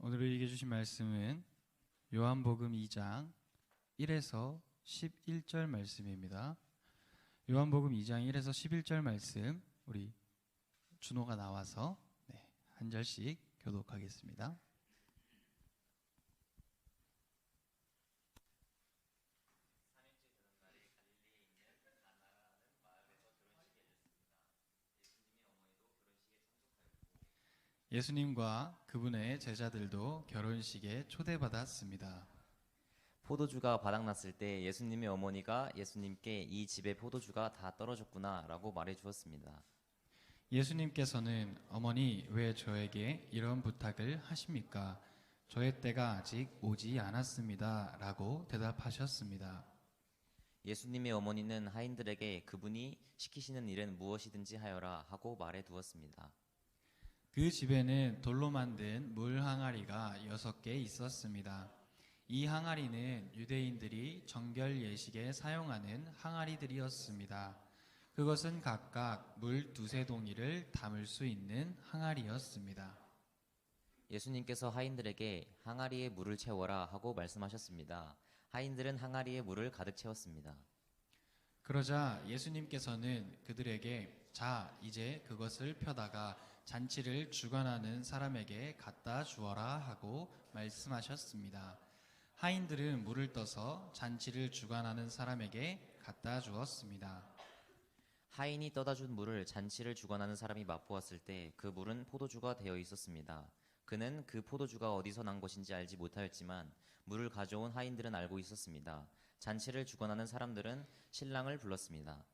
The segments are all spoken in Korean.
오늘 우리에게 주신 말씀은 요한복음 2장 1에서 11절 말씀입니다. 요한복음 2장 1에서 11절 말씀 우리 준호가 나와서 한 절씩 교독하겠습니다. 예수님과 그분의 제자들도 결혼식에 초대받았습니다. 포도주가 바닥났을 때 예수님의 어머니가 예수님께 이 집의 포도주가 다 떨어졌구나 라고 말해 주었습니다. 예수님께서는 어머니 왜 저에게 이런 부탁을 하십니까? 저의 때가 아직 오지 않았습니다 라고 대답하셨습니다. 예수님의 어머니는 하인들에게 그분이 시키시는 일은 무엇이든지 하여라 하고 말해 두었습니다. 그 집에는 돌로 만든 물 항아리가 6개 있었습니다. 이 항아리는 유대인들이 정결 예식에 사용하는 항아리들이었습니다. 그것은 각각 물 2-3동이를 담을 수 있는 항아리였습니다. 예수님께서 하인들에게 항아리에 물을 채워라 하고 말씀하셨습니다. 하인들은 항아리에 물을 가득 채웠습니다. 그러자 예수님께서는 그들에게 자, 이제 그것을 펴다가 잔치를 주관하는 사람에게 갖다 주어라 하고 말씀하셨습니다. 하인들은 물을 떠서 잔치를 주관하는 사람에게 갖다 주었습니다. 하인이 떠다 준 물을 잔치를 주관하는 사람이 맛보았을 때 그 물은 포도주가 되어 있었습니다. 그는 그 포도주가 어디서 난 것인지 알지 못하였지만 물을 가져온 하인들은 알고 있었습니다. 잔치를 주관하는 사람들은 신랑을 불렀습니다.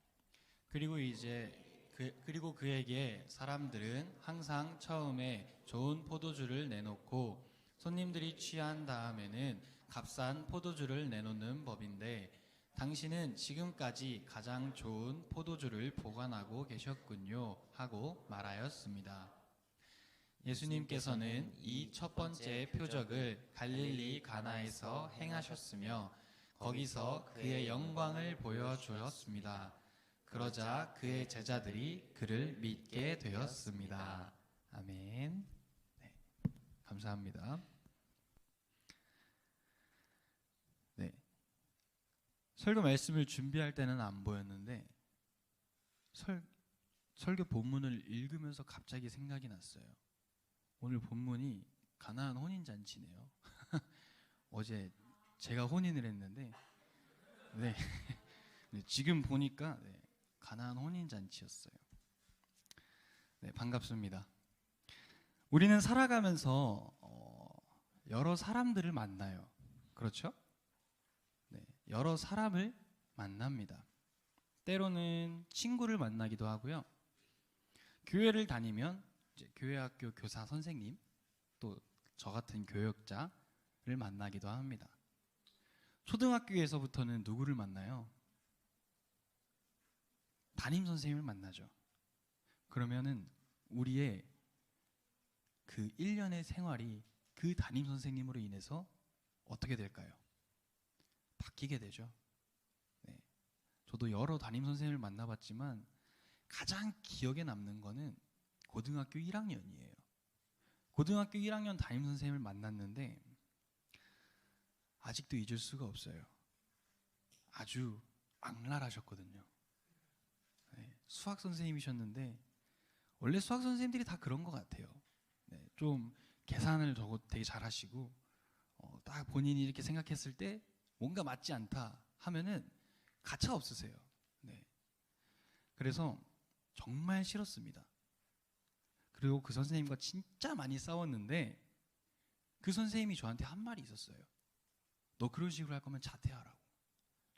그리고 그에게 사람들은 항상 처음에 좋은 포도주를 내놓고 손님들이 취한 다음에는 값싼 포도주를 내놓는 법인데 당신은 지금까지 가장 좋은 포도주를 보관하고 계셨군요 하고 말하였습니다. 예수님께서는 이 첫 번째 표적을 갈릴리 가나에서 행하셨으며 거기서 그의 영광을 보여주었습니다. 그러자 그의 제자들이 그를 믿게 되었습니다. 아멘. 네, 감사합니다. 네, 설교 말씀을 준비할 때는 안 보였는데 설교 본문을 읽으면서 갑자기 생각이 났어요. 오늘 본문이 가나안 혼인잔치네요. 어제 제가 혼인을 했는데 네, 지금 보니까 가나안 혼인잔치였어요. 네, 반갑습니다. 우리는 살아가면서 여러 사람들을 만나요. 그렇죠? 네, 여러 사람을 만납니다. 때로는 친구를 만나기도 하고요. 교회를 다니면 이제 교회학교 교사 선생님, 또 저 같은 교역자를 만나기도 합니다. 초등학교에서부터는 누구를 만나요? 담임 선생님을 만나죠. 그러면은 우리의 그 1년의 생활이 그 담임 선생님으로 인해서 어떻게 될까요? 바뀌게 되죠. 네. 저도 여러 담임 선생님을 만나봤지만 가장 기억에 남는 거는 고등학교 1학년이에요. 고등학교 1학년 담임 선생님을 만났는데 아직도 잊을 수가 없어요. 아주 악랄하셨거든요. 네, 수학 선생님이셨는데 원래 수학 선생님들이 다 그런 것 같아요. 네, 좀 계산을 되게 잘하시고 딱 본인이 이렇게 생각했을 때 뭔가 맞지 않다 하면은 가차 없으세요. 네. 그래서 정말 싫었습니다. 그리고 그 선생님과 진짜 많이 싸웠는데 그 선생님이 저한테 한 말이 있었어요. 너 그런 식으로 할 거면 자퇴하라고.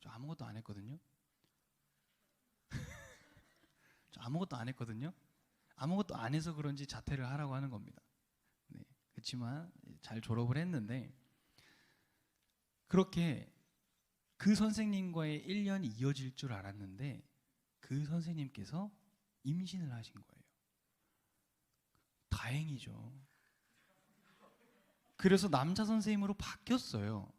저 아무것도 안 했거든요. 아무것도 안 해서 그런지 자퇴를 하라고 하는 겁니다. 네, 그렇지만 잘 졸업을 했는데 그렇게 그 선생님과의 1년이 이어질 줄 알았는데 그 선생님께서 임신을 하신 거예요. 다행이죠. 그래서 남자 선생님으로 바뀌었어요.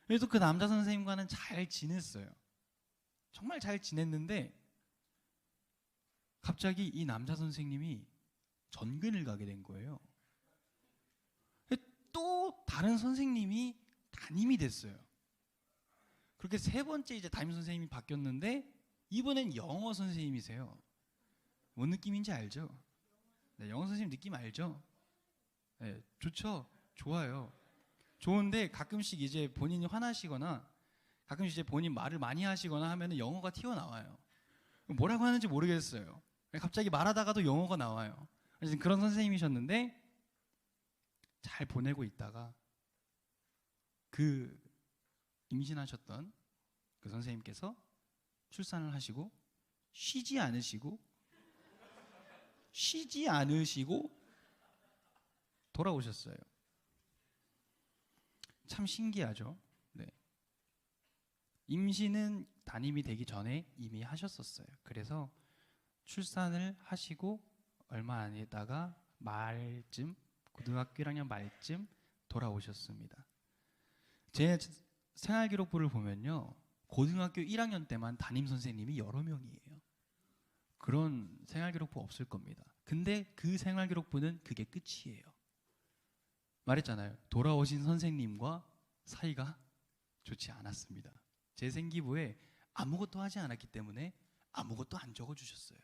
그래서 그 남자 선생님과는 잘 지냈어요. 정말 잘 지냈는데 갑자기 이 남자 선생님이 전근을 가게 된 거예요. 또 다른 선생님이 담임이 됐어요. 그렇게 세 번째 이제 담임 선생님이 바뀌었는데 이번엔 영어 선생님이세요. 뭔 느낌인지 알죠? 네, 영어 선생님 느낌 알죠? 네, 좋죠? 좋아요. 좋은데 가끔씩 이제 본인이 화나시거나 가끔씩 이제 본인 말을 많이 하시거나 하면은 영어가 튀어나와요. 뭐라고 하는지 모르겠어요. 갑자기 말하다가도 영어가 나와요. 그래서 그런 선생님이셨는데 잘 보내고 있다가 그 임신하셨던 그 선생님께서 출산을 하시고 쉬지 않으시고 돌아오셨어요. 참 신기하죠. 네. 임신은 담임이 되기 전에 이미 하셨었어요. 그래서 출산을 하시고 얼마 안 있다가 말쯤 고등학교 1학년 말쯤 돌아오셨습니다. 제 생활기록부를 보면요, 고등학교 1학년 때만 담임 선생님이 여러 명이에요. 그런 생활기록부 없을 겁니다. 근데 그 생활기록부는 그게 끝이에요. 말했잖아요. 돌아오신 선생님과 사이가 좋지 않았습니다. 제 생기부에 아무것도 하지 않았기 때문에 아무것도 안 적어주셨어요.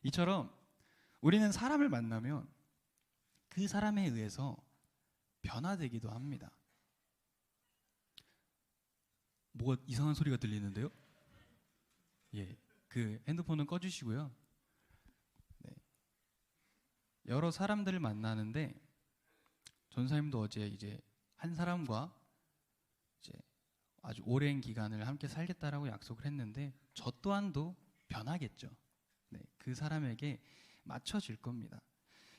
이처럼 우리는 사람을 만나면 그 사람에 의해서 변화되기도 합니다. 뭐가 이상한 소리가 들리는데요? 예, 그 핸드폰은 꺼주시고요. 네. 여러 사람들을 만나는데 전사님도 어제 이제 한 사람과 이제 아주 오랜 기간을 함께 살겠다라고 약속을 했는데 저 또한도 변하겠죠. 네, 그 사람에게 맞춰질 겁니다.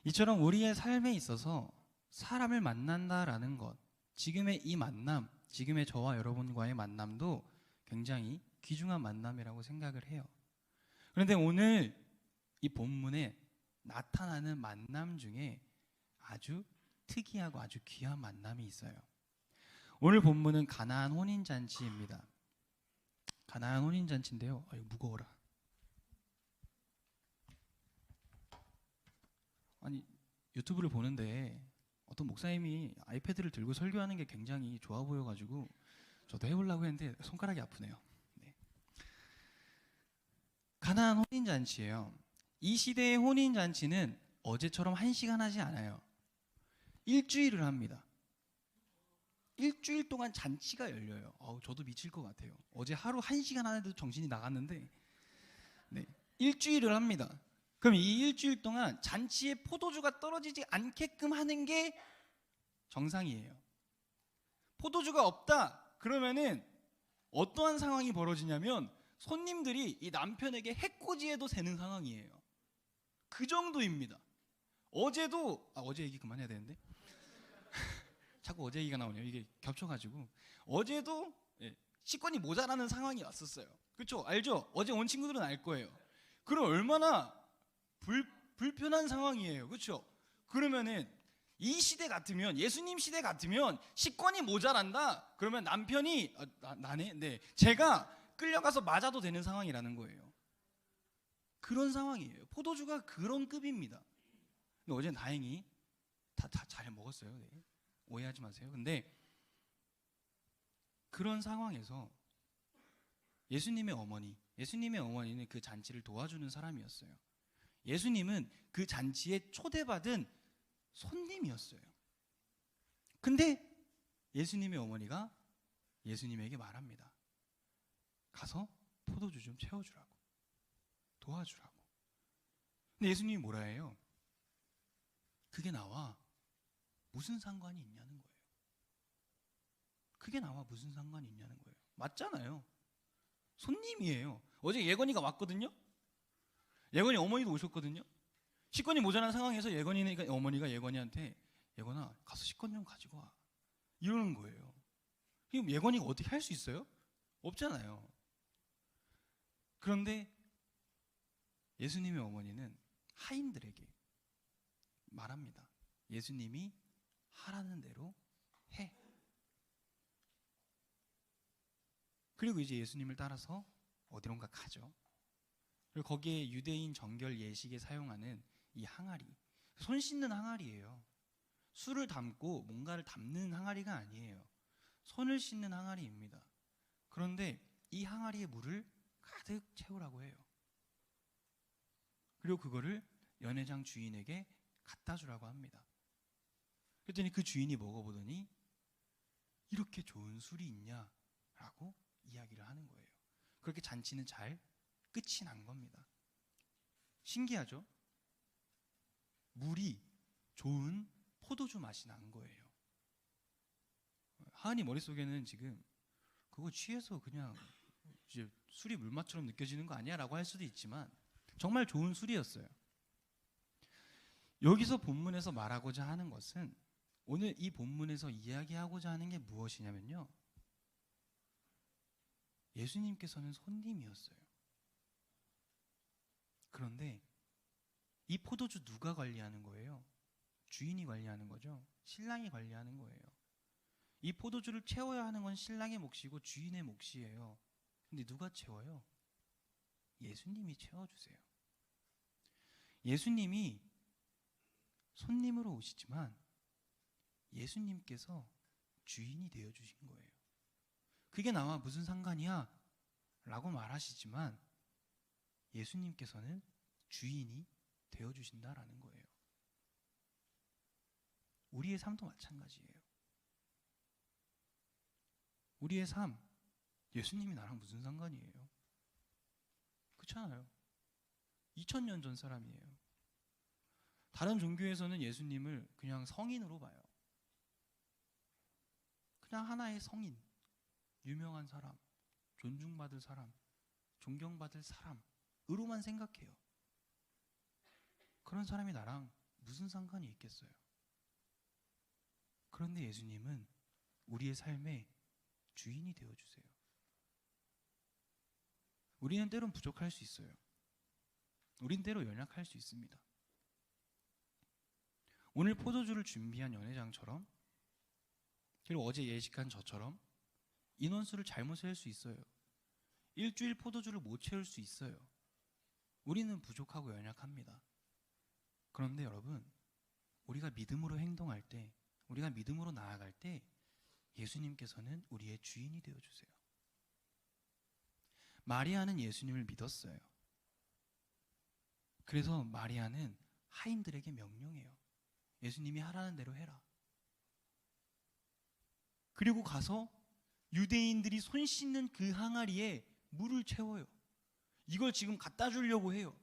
이처럼 우리의 삶에 있어서 사람을 만난다라는 것, 지금의 이 만남, 지금의 저와 여러분과의 만남도 굉장히 귀중한 만남이라고 생각을 해요. 그런데 오늘 이 본문에 나타나는 만남 중에 아주 특이하고 아주 귀한 만남이 있어요. 오늘 본문은 가나안 혼인잔치입니다. 가나안 혼인잔치인데요. 아유, 무거워라. 아니, 유튜브를 보는데 어떤 목사님이 아이패드를 들고 설교하는 게 굉장히 좋아 보여가지고 저도 해보려고 했는데 손가락이 아프네요. 네. 가나안 혼인잔치예요. 이 시대의 혼인잔치는 어제처럼 1시간 하지 않아요. 일주일을 합니다. 일주일 동안 잔치가 열려요. 저도 미칠 것 같아요. 어제 하루 1시간 하는데도 정신이 나갔는데 네, 일주일을 합니다. 그럼 이 일주일 동안 잔치에 포도주가 떨어지지 않게끔 하는 게 정상이에요. 포도주가 없다 그러면은 어떠한 상황이 벌어지냐면 손님들이 이 남편에게 해코지해도 되는 상황이에요. 그 정도입니다. 어제도 어제 얘기 그만해야 되는데 자꾸 어제 얘기가 나오네요. 이게 겹쳐가지고 어제도 식권이 모자라는 상황이 왔었어요. 그렇죠? 알죠? 어제 온 친구들은 알 거예요. 그럼 얼마나 불편한 상황이에요. 그렇죠? 그러면은 이 시대 같으면 예수님 시대 같으면 식권이 모자란다. 그러면 남편이 네, 제가 끌려가서 맞아도 되는 상황이라는 거예요. 그런 상황이에요. 포도주가 그런 급입니다. 근데 어제는 다행히 다 잘 먹었어요. 네. 오해하지 마세요. 근데 그런 상황에서 예수님의 어머니는 그 잔치를 도와주는 사람이었어요. 예수님은 그 잔치에 초대받은 손님이었어요. 근데 예수님의 어머니가 예수님에게 말합니다. 가서 포도주 좀 채워주라고, 도와주라고. 근데 예수님이 뭐라 해요? 그게 나와 무슨 상관이 있냐는 거예요. 그게 나와 무슨 상관이 있냐는 거예요. 맞잖아요. 손님이에요. 어제 예건이가 왔거든요. 예건이 어머니도 오셨거든요. 식권이 모자란 상황에서 어머니가 예건이한테 예건아 가서 식권 좀 가지고 와 이러는 거예요. 그럼 예건이가 어떻게 할 수 있어요? 없잖아요. 그런데 예수님의 어머니는 하인들에게 말합니다. 예수님이 하라는 대로 해. 그리고 이제 예수님을 따라서 어디론가 가죠. 그리고 거기에 유대인 정결 예식에 사용하는 이 항아리, 손 씻는 항아리예요. 술을 담고 뭔가를 담는 항아리가 아니에요. 손을 씻는 항아리입니다. 그런데 이 항아리에 물을 가득 채우라고 해요. 그리고 그거를 연회장 주인에게 갖다 주라고 합니다. 그랬더니 그 주인이 먹어보더니 이렇게 좋은 술이 있냐라고 이야기를 하는 거예요. 그렇게 잔치는 잘 끝이 난 겁니다. 신기하죠? 물이 좋은 포도주 맛이 난 거예요. 하은이 머릿속에는 지금 그거 취해서 그냥 이제 술이 물맛처럼 느껴지는 거 아니야? 라고 할 수도 있지만 정말 좋은 술이었어요. 여기서 본문에서 말하고자 하는 것은, 오늘 이 본문에서 이야기하고자 하는 게 무엇이냐면요, 예수님께서는 손님이었어요. 그런데 이 포도주 누가 관리하는 거예요? 주인이 관리하는 거죠. 신랑이 관리하는 거예요. 이 포도주를 채워야 하는 건 신랑의 몫이고 주인의 몫이에요. 근데 누가 채워요? 예수님이 채워주세요. 예수님이 손님으로 오시지만 예수님께서 주인이 되어주신 거예요. 그게 나와 무슨 상관이야? 라고 말하시지만 예수님께서는 주인이 되어주신다라는 거예요. 우리의 삶도 마찬가지예요. 우리의 삶, 예수님이 나랑 무슨 상관이에요? 그렇잖아요. 2000년 전 사람이에요. 다른 종교에서는 예수님을 그냥 성인으로 봐요. 그냥 하나의 성인, 유명한 사람, 존중받을 사람, 존경받을 사람으로만 생각해요. 그런 사람이 나랑 무슨 상관이 있겠어요? 그런데 예수님은 우리의 삶의 주인이 되어주세요. 우리는 때론 부족할 수 있어요. 우린 때로 연약할 수 있습니다. 오늘 포도주를 준비한 연회장처럼, 그리고 어제 예식한 저처럼 인원수를 잘못 셀 수 있어요. 일주일 포도주를 못 채울 수 있어요. 우리는 부족하고 연약합니다. 그런데 여러분, 우리가 믿음으로 행동할 때, 우리가 믿음으로 나아갈 때 예수님께서는 우리의 주인이 되어주세요. 마리아는 예수님을 믿었어요. 그래서 마리아는 하인들에게 명령해요. 예수님이 하라는 대로 해라. 그리고 가서 유대인들이 손 씻는 그 항아리에 물을 채워요. 이걸 지금 갖다 주려고 해요.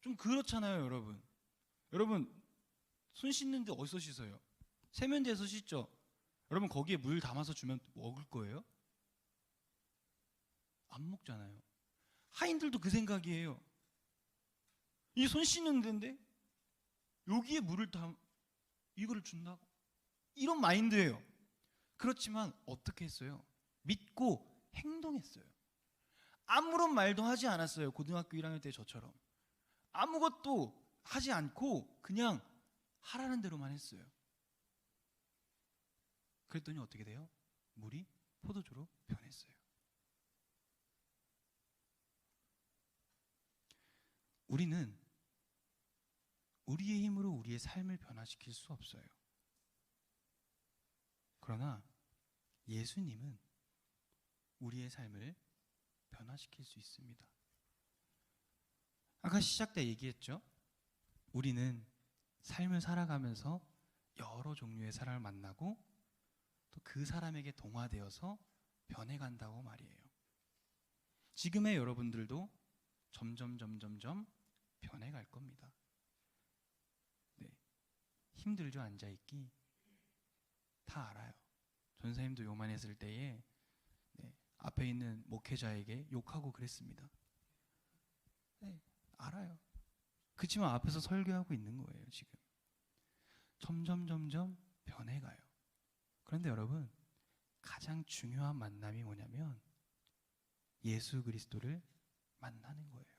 좀 그렇잖아요, 여러분. 여러분, 손 씻는데 어디서 씻어요? 세면대에서 씻죠? 여러분, 거기에 물 담아서 주면 먹을 거예요? 안 먹잖아요. 하인들도 그 생각이에요. 이 손 씻는 데인데 여기에 물을 이거를 준다고? 이런 마인드예요. 그렇지만 어떻게 했어요? 믿고 행동했어요. 아무런 말도 하지 않았어요. 고등학교 1학년 때 저처럼. 아무것도 하지 않고 그냥 하라는 대로만 했어요. 그랬더니 어떻게 돼요? 물이 포도주로 변했어요. 우리는 우리의 힘으로 우리의 삶을 변화시킬 수 없어요. 그러나 예수님은 우리의 삶을 변화시킬 수 있습니다. 아까 시작 때 얘기했죠? 우리는 삶을 살아가면서 여러 종류의 사람을 만나고 또 그 사람에게 동화되어서 변해간다고 말이에요. 지금의 여러분들도 점점 변해갈 겁니다. 네. 힘들죠, 앉아있기. 다 알아요. 전사님도 요만했을 때에 앞에 있는 목회자에게 욕하고 그랬습니다. 네, 알아요. 그렇지만 앞에서 설교하고 있는 거예요, 지금. 점점 변해가요. 그런데 여러분, 가장 중요한 만남이 뭐냐면 예수 그리스도를 만나는 거예요.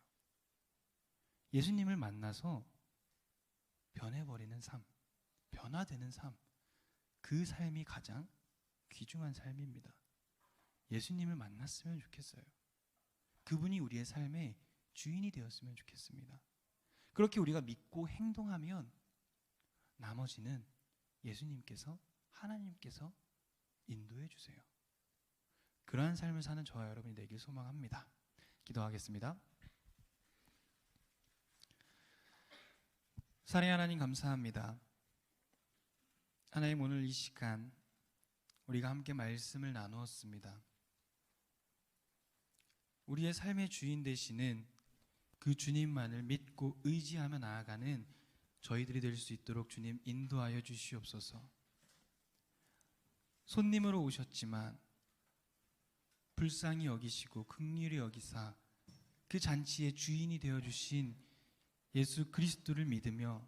예수님을 만나서 변해버리는 삶, 변화되는 삶, 그 삶이 가장 귀중한 삶입니다. 예수님을 만났으면 좋겠어요. 그분이 우리의 삶의 주인이 되었으면 좋겠습니다. 그렇게 우리가 믿고 행동하면 나머지는 예수님께서, 하나님께서 인도해 주세요. 그러한 삶을 사는 저와 여러분이 되길 소망합니다. 기도하겠습니다. 사랑의 하나님, 감사합니다. 하나님, 오늘 이 시간 우리가 함께 말씀을 나누었습니다. 우리의 삶의 주인 되시는 그 주님만을 믿고 의지하며 나아가는 저희들이 될 수 있도록 주님 인도하여 주시옵소서. 손님으로 오셨지만 불쌍히 여기시고 긍휼히 여기사 그 잔치의 주인이 되어주신 예수 그리스도를 믿으며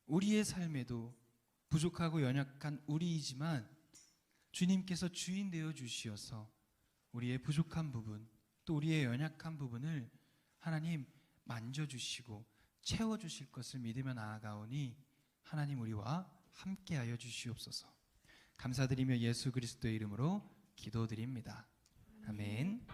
우리의 삶에도 부족하고 연약한 우리이지만 주님께서 주인 되어 주시어서 우리의 부족한 부분, 또 우리의 연약한 부분을 하나님 만져주시고 채워주실 것을 믿으며 나아가오니 하나님 우리와 함께하여 주시옵소서. 감사드리며 예수 그리스도의 이름으로 기도드립니다. 아멘.